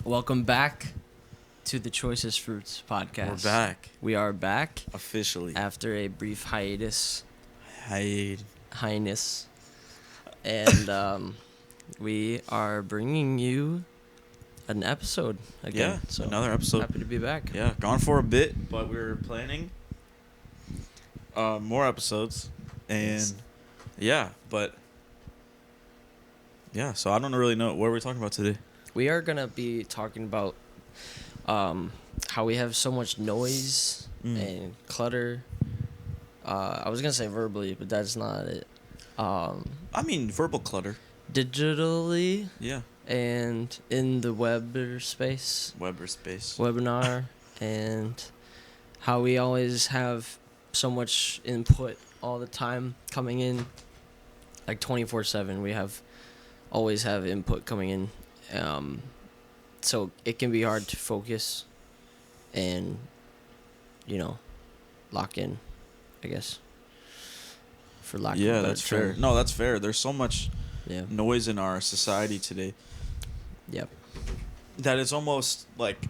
Welcome back to the Choicest Fruits Podcast. We're back. We are back Officially. after a brief hiatus. Highness. And we are bringing you an episode again. Yeah, another episode. Happy to be back. Yeah, gone for a bit, but we're planning more episodes. And so I don't really know. What are we talking about today? We are going to be talking about how we have so much noise and clutter. I was going to say verbally, but that's not it. Verbal clutter. Digitally. Yeah. And in the Weber space. Webinar. And how we always have so much input all the time coming in. Like 24/7. We always have input coming in. So it can be hard to focus and, lock in, I guess. For lack of a better that's term. fair. No, that's fair. There's so much Yeah. noise in our society today. Yep. That it's almost like,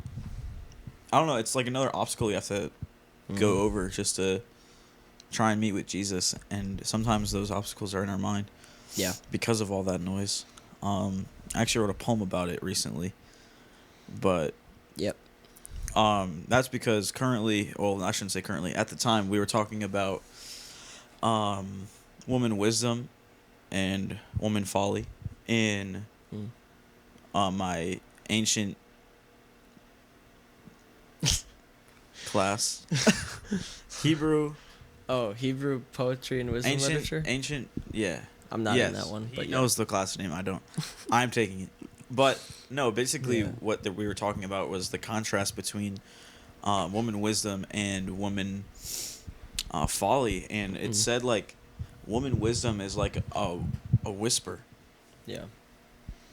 I don't know, it's like another obstacle you have to go over just to try and meet with Jesus. And sometimes those obstacles are in our mind. Yeah. Because of all that noise. I actually wrote a poem about it recently. But Yep. that's because currently, well, I shouldn't say currently, at the time we were talking about woman wisdom and woman folly in my ancient class. Hebrew. Oh, Hebrew poetry and wisdom literature? Ancient, yeah. I'm not in that one. But he knows the class name. I don't. I'm taking it. But, no, basically what we were talking about was the contrast between woman wisdom and woman folly. And it said, like, woman wisdom is like a whisper. Yeah.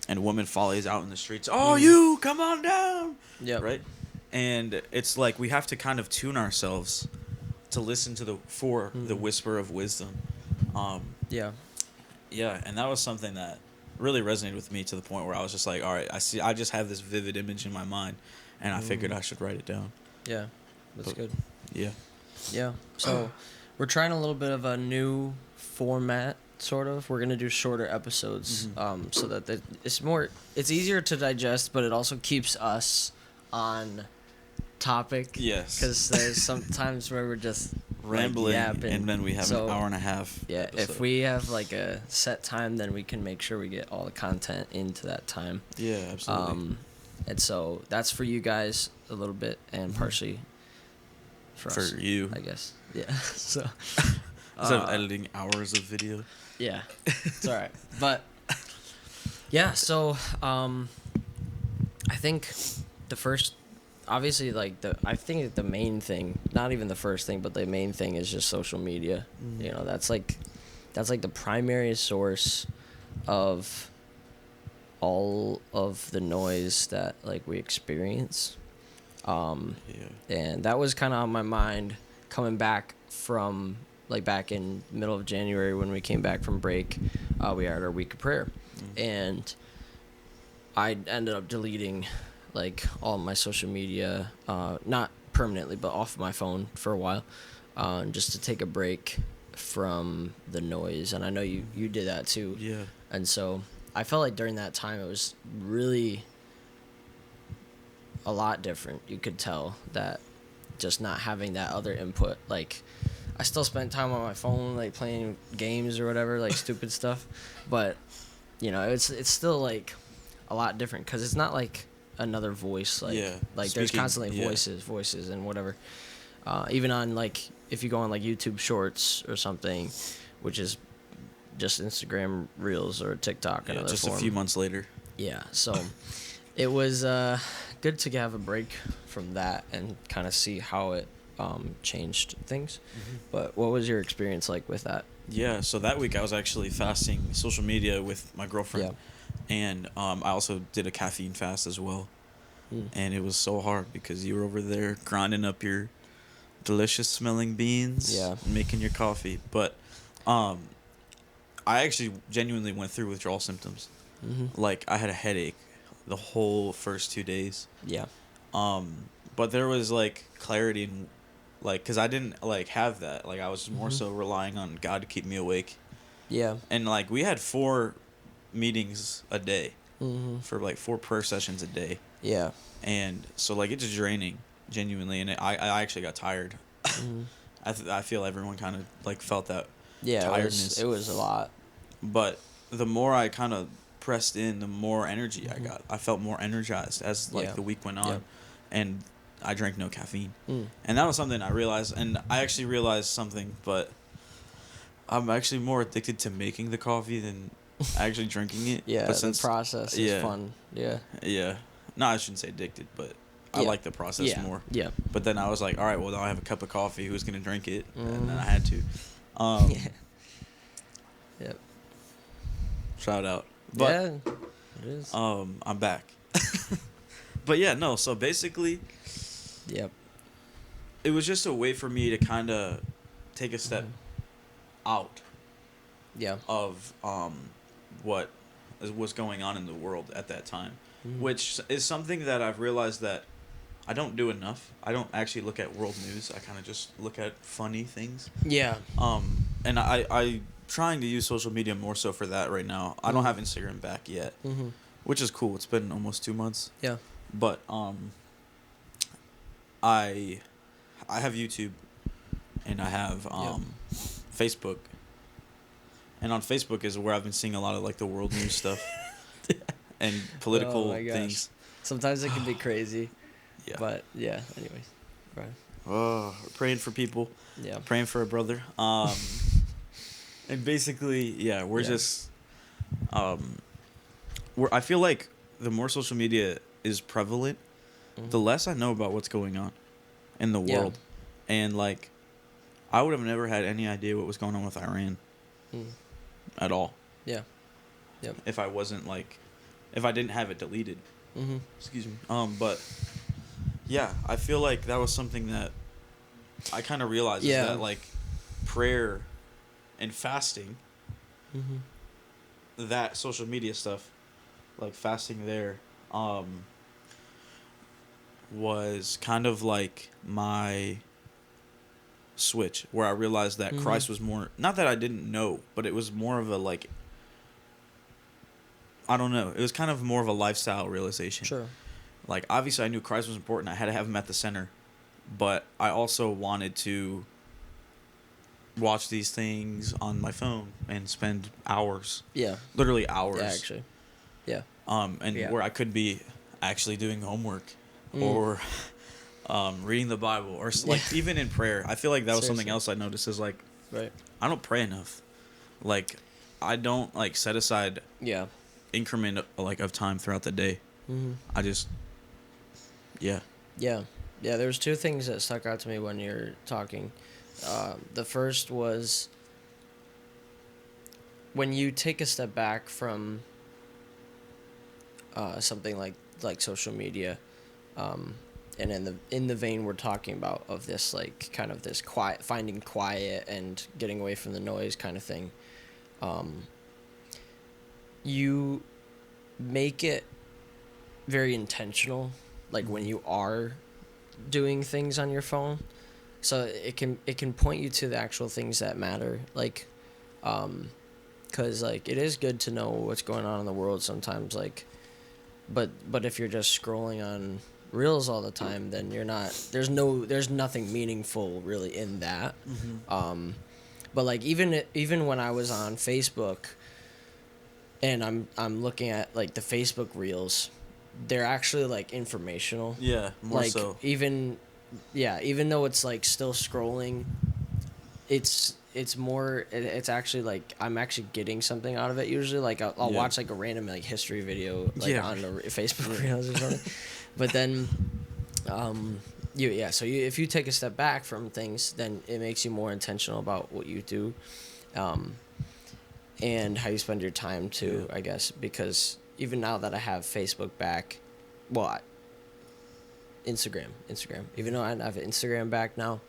And woman folly is out in the streets. Oh, you, come on down. Yeah. Right? And it's like we have to kind of tune ourselves to listen to the whisper of wisdom. Yeah. Yeah, and that was something that really resonated with me to the point where I was just like, all right, I just have this vivid image in my mind, and I figured I should write it down. Yeah, that's good. Yeah. Yeah, so we're trying a little bit of a new format, sort of. We're going to do shorter episodes so that it's easier to digest, but it also keeps us on topic. Yes. Because there's some times where we're just rambling, yapping. and then we have an hour and a half. Yeah, episode. if we have like a set time, then we can make sure we get all the content into that time. Yeah, absolutely. And so that's for you guys a little bit, and partially for us, you, I guess. Yeah. So instead of editing hours of video. Yeah, it's all right. But yeah, so I think the first. Obviously, I think the main thing, not even the first thing, but the main thing is just social media. That's like the primary source of all of the noise that we experience. And that was kind of on my mind coming back from back in middle of January when we came back from break. We had our week of prayer, and I ended up deleting all my social media, not permanently, but off my phone for a while, just to take a break from the noise. And I know you did that too. Yeah. And so I felt like during that time it was really a lot different. You could tell that just not having that other input. I still spent time on my phone, playing games or whatever, stupid stuff. But, it's still a lot different because it's not another voice there's constantly voices and whatever, even on if you go on YouTube Shorts or something, which is just Instagram Reels or TikTok, another just form. A few months later. So it was good to have a break from that and kind of see how it changed things. But what was your experience like with that? So that week I was actually fasting social media with my girlfriend. And I also did a caffeine fast as well. And it was so hard because you were over there grinding up your delicious smelling beans. And making your coffee. But I actually genuinely went through withdrawal symptoms. I had a headache the whole first 2 days. Yeah. But there was like clarity in, like, cause I didn't like have that. Like I was more so relying on God to keep me awake. Yeah. And like we had 4 meetings a day, Mm-hmm. for like 4 prayer sessions a day. Yeah. And so like it's draining, genuinely, and I actually got tired. Mm-hmm. I feel everyone kind of like felt that Yeah. tiredness. It was a lot. But the more I kind of pressed in, the more energy I got. I felt more energized as like the week went on, Yeah. and I drank no caffeine. Mm. And that was something I realized, and I actually realized something, but I'm actually more addicted to making the coffee than actually drinking it. Yeah, But since the process is fun. Yeah. Yeah. No, I shouldn't say addicted, but I like the process more. Yeah. But then I was like, all right, well, now I have a cup of coffee. Who's going to drink it? And then I Mm. had to. Yeah. Yep. Shout out. But, yeah, it is. I'm back. But yeah, no, so basically, Yep. it was just a way for me to kind of take a step out Yeah. of what was going on in the world at that time, Mm. which is something that I've realized that I don't do enough. I don't actually look at world news. I kind of just look at funny things. Yeah. And I trying to use social media more so for that right now. I don't have Instagram back yet, Mm-hmm. which is cool. It's been almost 2 months. Yeah. But I have YouTube, and I have Facebook. And on Facebook is where I've been seeing a lot of like the world news stuff and political things. Sometimes it can be crazy. Yeah. But yeah. Anyways. Right. Oh, praying for people. Yeah. Praying for a brother. And basically, yeah, we're just I feel like the more social media is prevalent, the less I know about what's going on in the world. And like I would have never had any idea what was going on with Iran at all. Yeah. Yep. If I wasn't like, if I didn't have it deleted. Mm-hmm. Excuse me. But yeah, I feel like that was something that I kind of realized is that like prayer and fasting, that social media stuff, like fasting there, was kind of like my switch where I realized that Christ was more, not that I didn't know, but it was more of a like, I don't know, it was kind of more of a lifestyle realization. Sure. Like obviously I knew Christ was important. I had to have him at the center, but I also wanted to watch these things on my phone and spend hours. Yeah. Literally hours. Yeah, actually. Yeah. Where I could be actually doing homework or reading the Bible or like even in prayer. I feel like that was something else I noticed is like I don't pray enough. Like I don't like set aside increment like of time throughout the day. I just yeah. There's 2 things that stuck out to me when you're talking. The first was when you take a step back from something like social media, and in the vein we're talking about of this like kind of this quiet, finding quiet and getting away from the noise kind of thing, you make it very intentional, like when you are doing things on your phone. So it can point you to the actual things that matter, like, because like it is good to know what's going on in the world sometimes, like, but if you're just scrolling on reels all the time, then you're not. There's nothing meaningful really in that. But like even when I was on Facebook, and I'm looking at like the Facebook reels, they're actually like informational. Yeah, more like, so. Even though it's like still scrolling, it's more, it's actually like I'm actually getting something out of it usually. Like I'll watch like a random like history video like on the Facebook reels or something. But then if you take a step back from things, then it makes you more intentional about what you do, and how you spend your time too, I guess, because even now that I have Facebook back, Instagram. Even though I have Instagram back now,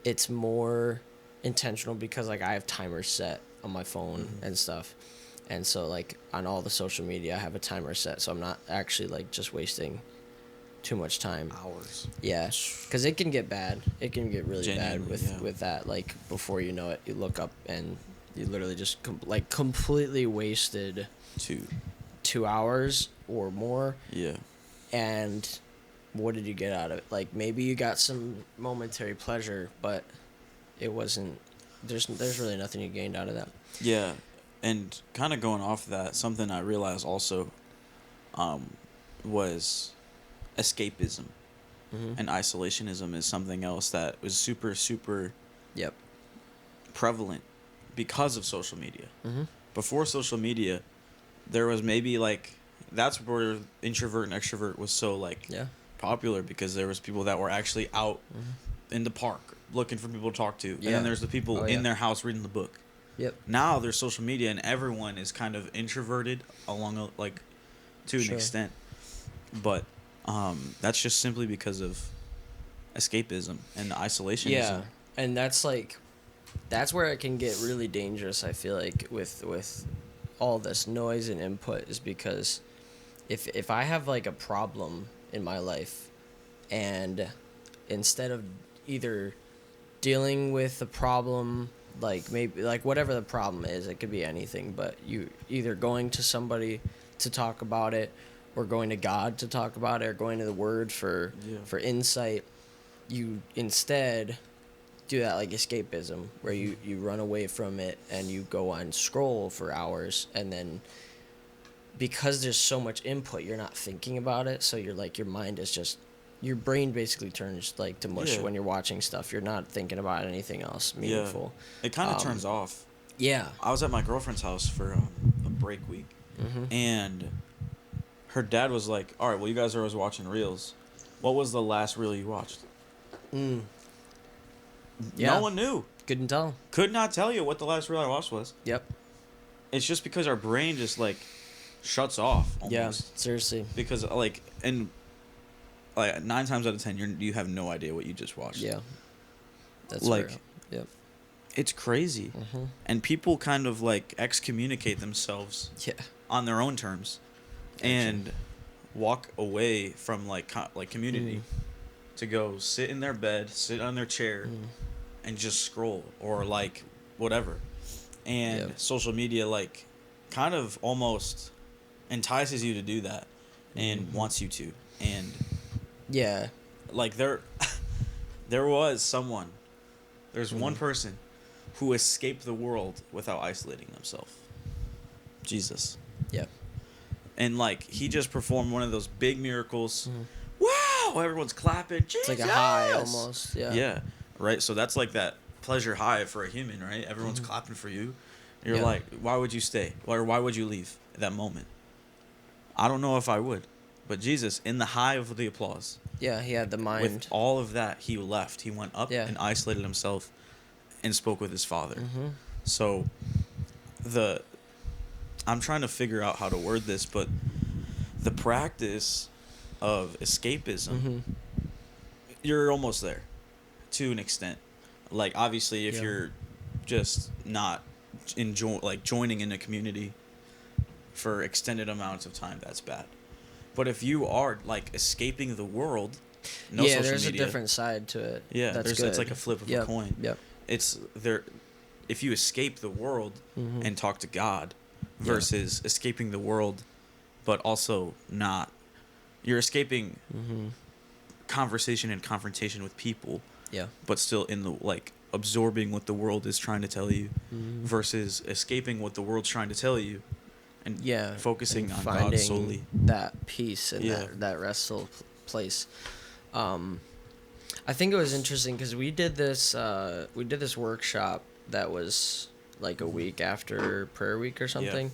it's more intentional because like I have timers set on my phone and stuff, And so like on all the social media I have a timer set, so I'm not actually like just wasting too much time. Hours. Yeah, because it can get bad. It can get really bad Genuinely, with that. Like before you know it, you look up and you literally just completely wasted 2 hours or more. Yeah. And what did you get out of it? Like maybe you got some momentary pleasure, but it wasn't. There's really nothing you gained out of that. Yeah, and kind of going off of that, something I realized also was escapism. Mm-hmm. And isolationism is something else that was super, super Yep. prevalent because of social media. Mm-hmm. Before social media, there was maybe like, that's where introvert and extrovert was so like popular, because there was people that were actually out in the park looking for people to talk to. And then there's the people in their house reading the book. Yep. Now there's social media and everyone is kind of introverted to an extent. But that's just simply because of escapism and the isolationism. Yeah, and that's where it can get really dangerous, I feel like, with all this noise and input, is because if I have like a problem in my life, and instead of either dealing with the problem, like maybe like whatever the problem is, it could be anything, but you either going to somebody to talk about it, or going to God to talk about it, or going to the Word for insight, you instead do that like escapism, where you run away from it and you go on scroll for hours, and then because there's so much input, you're not thinking about it, so you're like, your mind is just, your brain basically turns like to mush when you're watching stuff. You're not thinking about anything else meaningful. It kind of turns off. Yeah. I was at my girlfriend's house for a break week, and her dad was like, all right, well, you guys are always watching reels. What was the last reel you watched? Yeah. No one knew. Couldn't tell. Could not tell you what the last reel I watched was. Yep. It's just because our brain just like shuts off almost. Yeah, seriously. Because like 9 times out of 10 you have no idea what you just watched. Yeah. That's like fair. Yep. It's crazy. And people kind of like excommunicate themselves on their own terms. And walk away from like community to go sit in their bed, sit on their chair, and just scroll or like whatever. And social media like kind of almost entices you to do that and wants you to. And like there was there's one person who escaped the world without isolating themselves. Jesus. Yep. And like he just performed one of those big miracles. Wow! Everyone's clapping. Jesus! It's like a high almost. Yeah. Yeah. Right. So that's like that pleasure high for a human, right? Everyone's clapping for you. You're like, why would you stay? Or why would you leave at that moment? I don't know if I would, but Jesus, in the high of the applause. Yeah, he had the mind. With all of that, he left. He went up and isolated himself, and spoke with his Father. So, I'm trying to figure out how to word this, but the practice of escapism, you're almost there to an extent. Like, obviously, if you're just not joining in a community for extended amounts of time, that's bad. But if you are like escaping the world, no social there's media, a different side to it. Yeah, that's good. It's like a flip of a coin. Yep. It's there. If you escape the world and talk to God, versus escaping the world, but also not, you're escaping conversation and confrontation with people. Yeah. But still in the like absorbing what the world is trying to tell you, versus escaping what the world's trying to tell you, and focusing on God solely. That peace and that restful place. I think it was interesting because we did this workshop that was like a week after prayer week or something,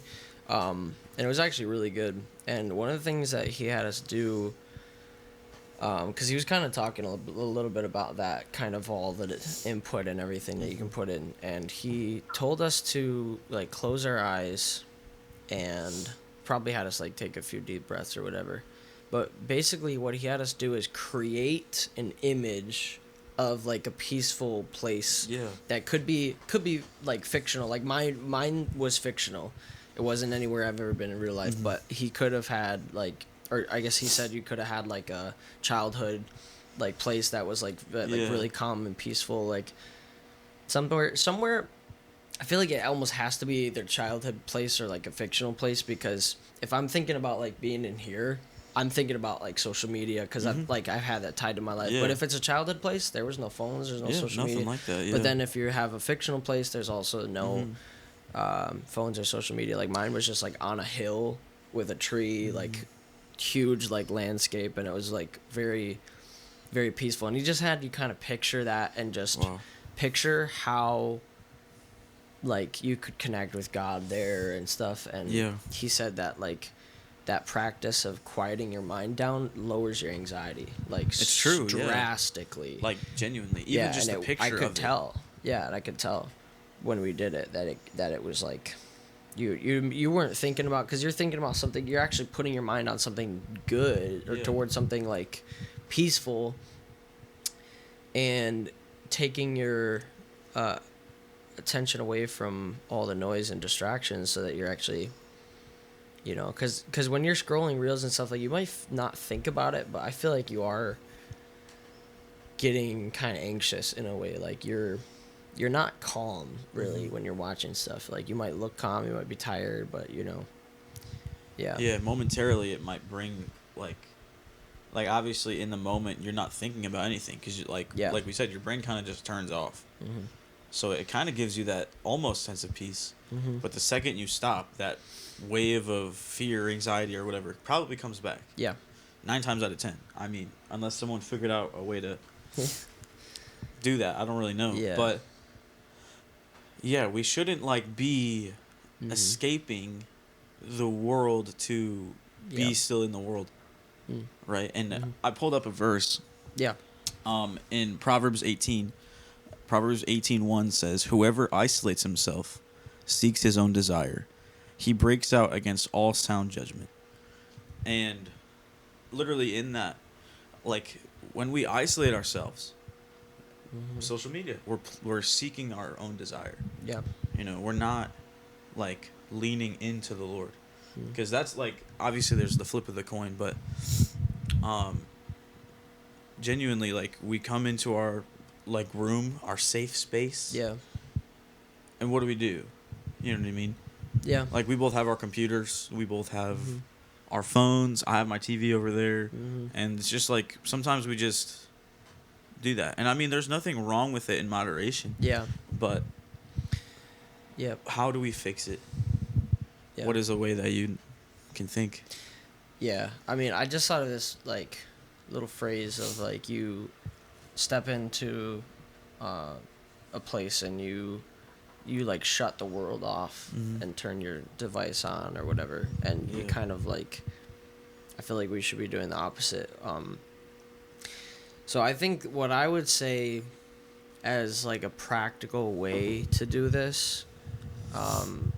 and it was actually really good. And one of the things that he had us do, because he was kind of talking a little bit about that, kind of all the input and everything that you can put in, and he told us to like close our eyes, and probably had us like take a few deep breaths or whatever. But basically what he had us do is create an image of like a peaceful place that could be like fictional. Like mine was fictional. It wasn't anywhere I've ever been in real life, Mm-hmm. but he could have had like, or I guess he said you could have had like a childhood, like place that was like really calm and peaceful, like somewhere. I feel like it almost has to be either childhood place or like a fictional place, because if I'm thinking about like being in here, I'm thinking about like social media, because I've had that tied to my life. Yeah. But if it's a childhood place, there was no phones, there's no social nothing media. like that. Yeah. But then if you have a fictional place, there's also no phones or social media. Like mine was just like on a hill with a tree, like huge like landscape, and it was like very, very peaceful. And he just had you kind of picture that and just picture how like you could connect with God there and stuff. And he said that like that practice of quieting your mind down lowers your anxiety, like it's true, drastically. Like genuinely, even just the picture I could of tell. Yeah, and I could tell when we did it that it was like you weren't thinking about, because you're thinking about something, you're actually putting your mind on something good or towards something like peaceful, and taking your attention away from all the noise and distractions, so that you're actually, you know, because when you're scrolling reels and stuff, like you might not think about it, but I feel like you are getting kind of anxious in a way. Like you're not calm really when you're watching stuff. Like you might look calm, you might be tired, but you know, momentarily it might bring like obviously in the moment you're not thinking about anything, because like we said, your brain kind of just turns off. So it kind of gives you that almost sense of peace. But the second you stop, that wave of fear, anxiety, or whatever probably comes back. 9 times out of 10. I mean, unless someone figured out a way to do that, I don't really know. But we shouldn't like be escaping the world to be still in the world, right? And I pulled up a verse. In Proverbs 18. Proverbs 18:1 says, "Whoever isolates himself seeks his own desire. He breaks out against all sound judgment." And literally in that, like when we isolate ourselves, social media, we're seeking our own desire. You know, we're not like leaning into the Lord, because that's like, obviously there's the flip of the coin, but genuinely, like we come into our like room, our safe space, and what do? You know what I mean? Like we both have our computers, we both have our phones, I have my TV over there, and it's just like sometimes we just do that. And I mean, there's nothing wrong with it in moderation, but how do we fix it? What is a way that you can think? I mean, I just thought of this like little phrase of like, you step into a place and you like shut the world off and turn your device on or whatever, and you kind of like, I feel like we should be doing the opposite. So I think what I would say as like a practical way to do this,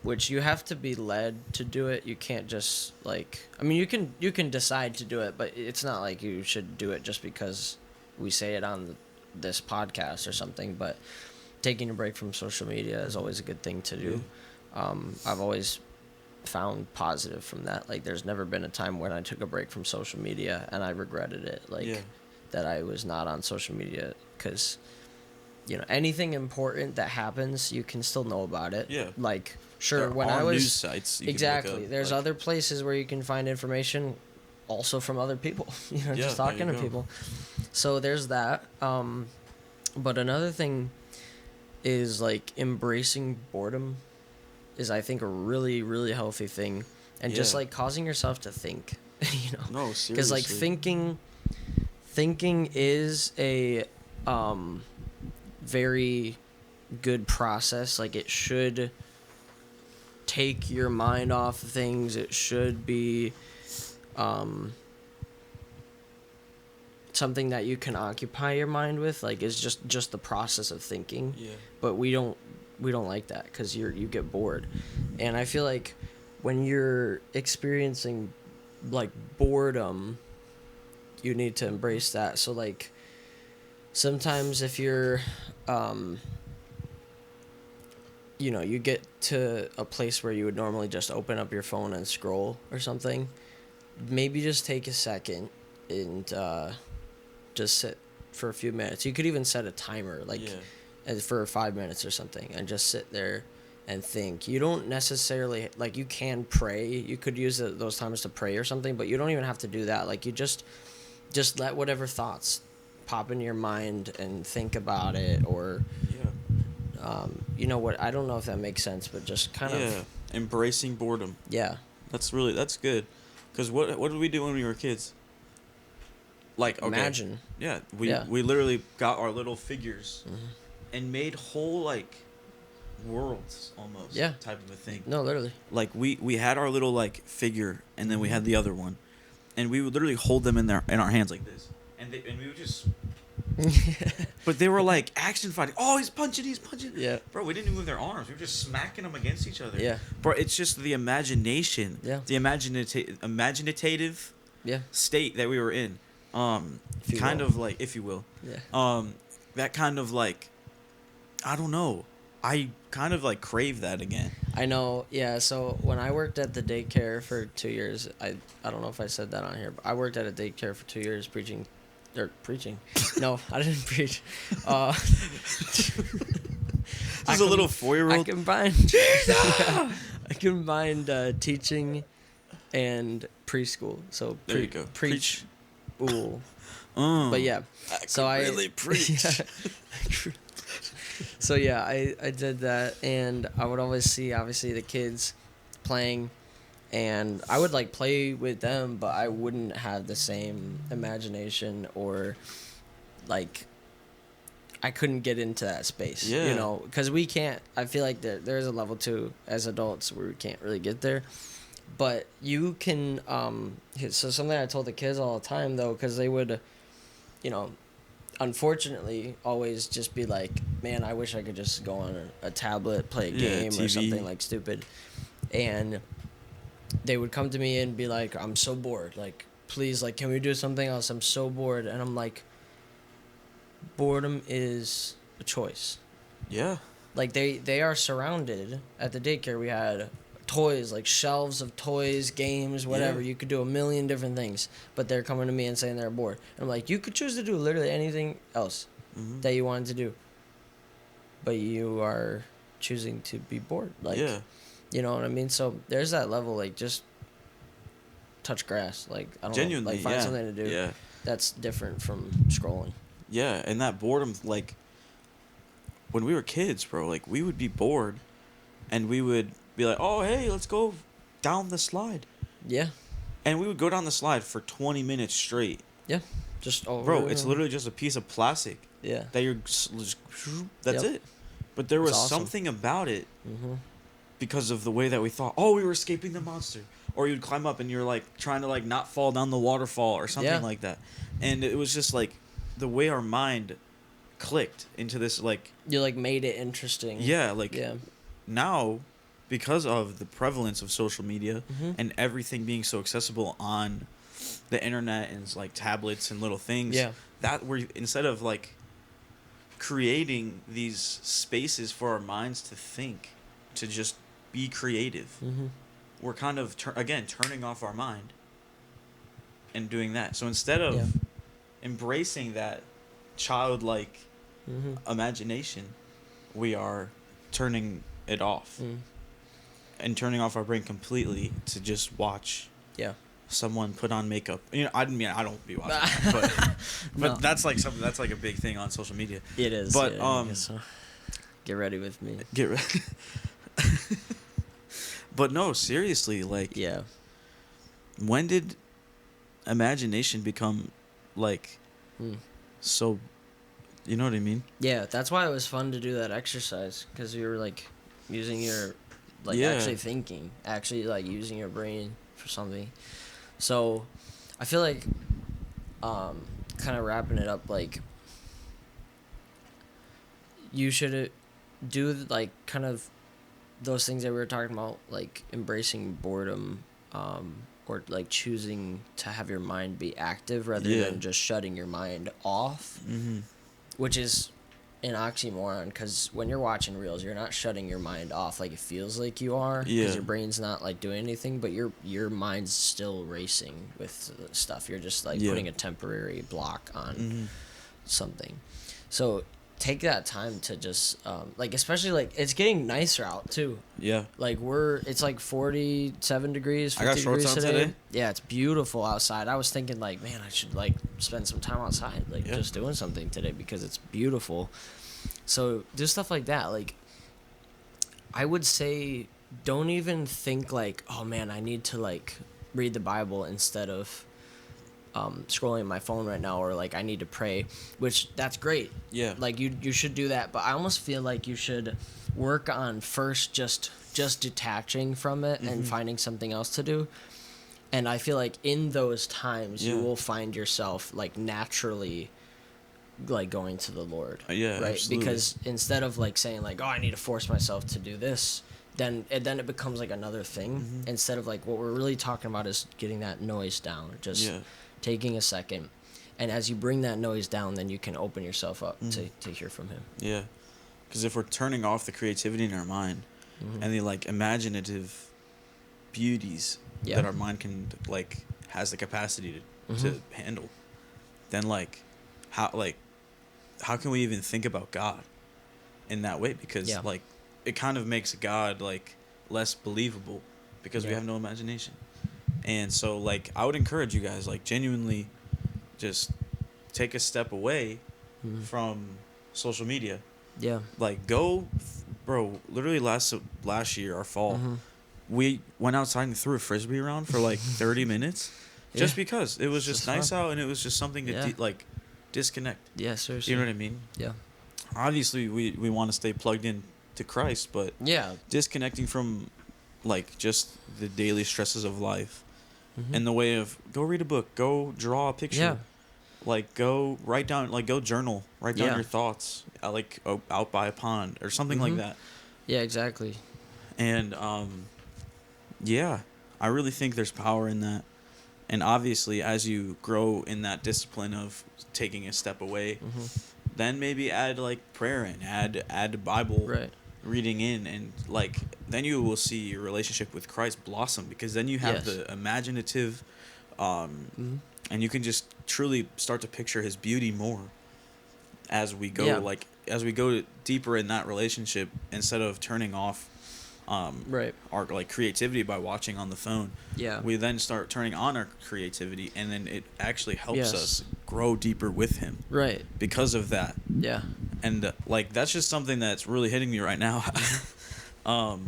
which you have to be led to do it. You can't just like, I mean, you can decide to do it, but it's not like you should do it just because we say it on this podcast or something. But taking a break from social media is always a good thing to do. I've always found positive from that. Like there's never been a time when I took a break from social media and I regretted it, like that I was not on social media, because you know, anything important that happens, you can still know about it. Like sure, there when are I was news sites exactly, there's like other places where you can find information also from other people, you know, just talking to people. So there's that. But another thing is like embracing boredom is, I think, a really, really healthy thing. And just like causing yourself to think, you know. No, seriously. Because like thinking is a very good process. Like it should take your mind off of things. It should be something that you can occupy your mind with. Like it's just the process of thinking. But we don't like that, because you get bored. And I feel like when you're experiencing like boredom, you need to embrace that. So like sometimes if you're you get to a place where you would normally just open up your phone and scroll or something, maybe just take a second and just sit for a few minutes. You could even set a timer, like for 5 minutes or something, and just sit there and think. You don't necessarily, like, you can pray. You could use those times to pray or something, but you don't even have to do that. Like, you just let whatever thoughts pop into your mind and think about it, or you know what, I don't know if that makes sense, but just kind of embracing boredom. That's good, because what did we do when we were kids? Like, okay, imagine. We literally got our little figures and made whole, like, worlds almost type of a thing. No, literally, like we had our little, like, figure, and then we had the other one, and we would literally hold them in our hands like this, and we would just but they were like action fighting. Oh, he's punching. Yeah, bro, we didn't even move their arms. We were just smacking them against each other. Yeah, bro, it's just the imagination, the imaginative state that we were in, kind of like, if you will, that kind of, like, I don't know, I kind of, like, crave that again. I know. Yeah, so when I worked at the daycare for 2 years, I don't know if I said that on here, but I worked at a daycare for 2 years preaching. No, I didn't preach. This is a little 4-year-old. I combined teaching and preschool. So there you go. Preach. Ooh. But yeah, I really preach. So yeah, I did that, and I would always see, obviously, the kids playing, and I would, like, play with them, but I wouldn't have the same imagination, or, like, I couldn't get into that space, you know, because we can't. I feel like there's a level too as adults where we can't really get there, but you can. So something I told the kids all the time, though, because they would, unfortunately, always just be like, man, I wish I could just go on a tablet, play a game TV. Or something, like, stupid, and they would come to me and be like, I'm so bored, like, please, like, can we do something else? I'm so bored. And I'm like, boredom is a choice. Yeah. Like, they are surrounded at the daycare. We had toys, like shelves of toys, games, whatever. You could do a million different things, but they're coming to me and saying they're bored. And I'm like, you could choose to do literally anything else that you wanted to do, but you are choosing to be bored. Like, you know what I mean? So there's that level, like, just touch grass. Like, I don't know, like, find something to do that's different from scrolling. Yeah, and that boredom, like, when we were kids, bro, like, we would be bored, and we would be like, oh, hey, let's go down the slide. Yeah. And we would go down the slide for 20 minutes straight. Yeah. Just over. Bro, it's literally just a piece of plastic. Yeah. That you're just, that's it. But there was something about it because of the way that we thought, oh, we were escaping the monster. Or you'd climb up and you're, like, trying to, like, not fall down the waterfall or something like that. And it was just, like, the way our mind clicked into this, like... You, like, made it interesting. Yeah, like, now, because of the prevalence of social media and everything being so accessible on the internet and, like, tablets and little things, that we're, instead of, like, creating these spaces for our minds to think, to just be creative, we're kind of, turning off our mind and doing that. So instead of embracing that childlike imagination, we are turning it off and turning off our brain completely to just watch someone put on makeup. You know, I don't be watching that, but that's like something that's like a big thing on social media. It is. But get ready with me. Get ready. But no, seriously, like, when did imagination become, like, so, you know what I mean? Yeah, that's why it was fun to do that exercise, because you were, like, using your, like, actually thinking, actually, like, using your brain for something. So, I feel like, kind of wrapping it up, like, you should do, like, kind of those things that we were talking about, like embracing boredom, or like choosing to have your mind be active rather than just shutting your mind off, which is an oxymoron, because when you're watching reels, you're not shutting your mind off like it feels like you are, because Yeah. your brain's not like doing anything, but your mind's still racing with stuff. You're just like Yeah. putting a temporary block on Mm-hmm. something. So take that time to just like, especially like it's getting nicer out too. Yeah. Like it's like 47 degrees, I got 50 shorts degrees on today. Yeah, it's beautiful outside. I was thinking like, man, I should like spend some time outside, like Yeah. just doing something today because it's beautiful. So do stuff like that. Like, I would say don't even think like, oh man, I need to like read the Bible instead of scrolling my phone right now, or like I need to pray, which that's great. Yeah. Like you should do that, but I almost feel like you should work on first just detaching from it and finding something else to do. And I feel like in those times you will find yourself like naturally like going to the Lord. Yeah, right? absolutely. Because instead of like saying like, oh, I need to force myself to do this, then it becomes like another thing. Instead of like what we're really talking about is getting that noise down, just taking a second. And as you bring that noise down, then you can open yourself up to hear from him. Yeah. Because if we're turning off the creativity in our mind and the like imaginative beauties that our mind can like has the capacity to handle, then like how can we even think about God in that way? Because like it kind of makes God like less believable because we have no imagination. And so like I would encourage you guys like genuinely just take a step away from social media. Yeah. Like go, bro, literally last year, our fall, we went outside and threw a frisbee around for like 30 minutes just because it was just nice out and it was just something to like disconnect. Yeah, seriously. You know what I mean? Yeah. Obviously we want to stay plugged in to Christ, but disconnecting from like just the daily stresses of life in the way of go read a book, go draw a picture, like go write down, like go journal, write down your thoughts, like out by a pond or something like that. Yeah, exactly. And I really think there's power in that. And obviously, as you grow in that discipline of taking a step away, then maybe add like prayer in, add Bible reading in, and like then you will see your relationship with Christ blossom, because then you have the imaginative, and you can just truly start to picture His beauty more as we go, like as we go deeper in that relationship, instead of turning off our like creativity by watching on the phone. We then start turning on our creativity, and then it actually helps us grow deeper with Him. Because of that. And like that's just something that's really hitting me right now. I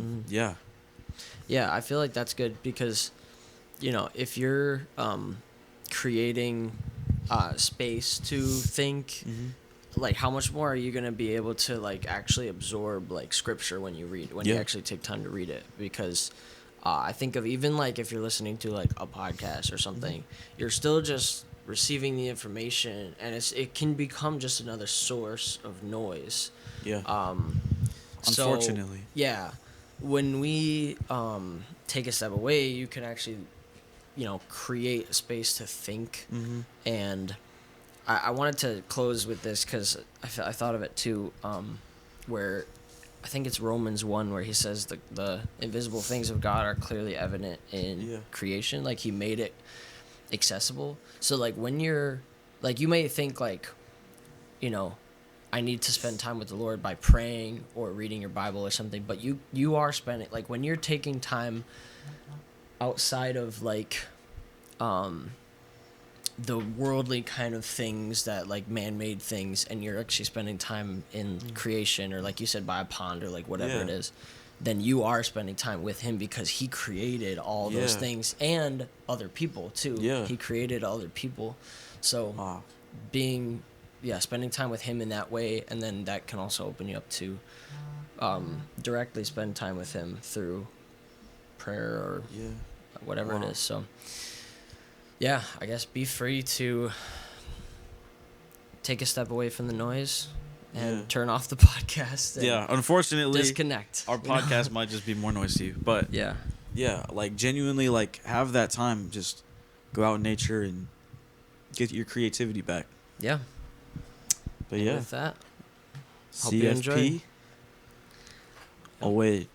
feel like that's good because, you know, if you're creating space to think, like how much more are you going to be able to like actually absorb like scripture when you actually take time to read it? Because I think of even like if you're listening to like a podcast or something, you're still just receiving the information, and it can become just another source of noise. Unfortunately. So, when we take a step away, you can actually, you know, create a space to think. And I wanted to close with this because I thought of it too, where I think it's Romans 1 where he says the invisible things of God are clearly evident in creation. Like He made it accessible. So like when you're like, you may think like, you know, I need to spend time with the Lord by praying or reading your Bible or something, but you are spending, like when you're taking time outside of like the worldly kind of things, that like man-made things, and you're actually spending time in creation, or like you said, by a pond or like whatever it is, then you are spending time with Him because He created all those things and other people too. He created other people. So spending time with Him in that way, and then that can also open you up to directly spend time with Him through prayer or whatever it is. So I guess be free to take a step away from the noise and turn off the podcast. And unfortunately, disconnect. Our podcast might just be more noise to you, but like genuinely, like have that time, just go out in nature and get your creativity back. But and with that, Hope you enjoyed. CFP. Oh wait,